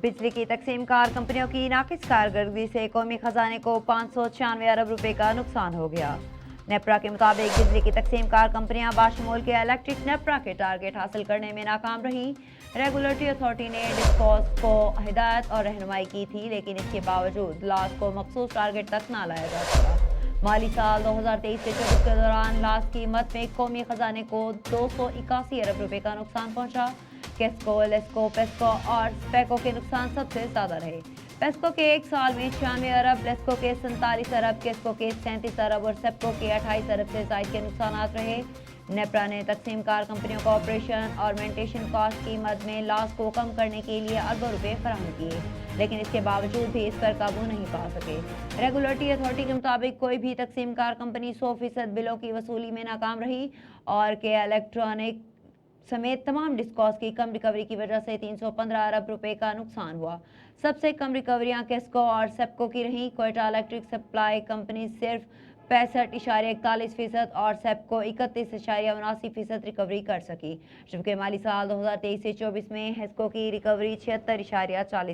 बिजली की तकसीम कार कंपनियों की नाकिस कारकर्दगी से कौमी खजाने को 596 अरब रुपए का नुकसान हो गया। नेपरा के मुताबिक बिजली की तकसीम कार कंपनियां बाशमूल के इलेक्ट्रिक नेपरा के टारगेट हासिल करने में नाकाम रही। रेगुलेटरी अथॉरिटी ने डिस्कॉस को हिदायत और रहनुमाई की थी, लेकिन इसके बावजूद लास को मखसूस टारगेट तक ना लाया जा सका। माली साल 2023 से 24 के दौरान लास की कीमत में कौमी खजाने को 281 अरब रुपए का नुकसान पहुंचा। केस्को, लेस्को, पेस्को और स्पेको के नुकसान सबसे ज्यादा रहे। पेस्को के एक साल में 96 अरब, लेस्को के 47 अरब, केस्को के 37 अरब और सेप्को के 28 अरब से जायद के नुकसान रहे। नेपरा ने तकसीम कार कंपनियों को ऑपरेशन और मेंटेनेंस कॉस्ट की मद में लॉस को कम करने के लिए अरबों रुपए फराहम किए, लेकिन इसके बावजूद भी इस पर काबू नहीं पा सके। रेगुलेटरी अथॉरिटी के मुताबिक कोई भी तकसीम कार कंपनी 100% बिलों की वसूली में नाकाम रही और के इलेक्ट्रॉनिक समेत तमाम डिस्कॉस की कम रिकवरी की वजह से 315 अरब रुपए का नुकसान हुआ। सबसे कम रिकवरियां केस्को और सेप्को की रहीं। क्वेटा इलेक्ट्रिक सप्लाई कंपनी सिर्फ 65.41% और सेप्को 31.79% रिकवरी कर सकी, जबकि माली साल 2023 से 24 में हेस्को की रिकवरी 76.40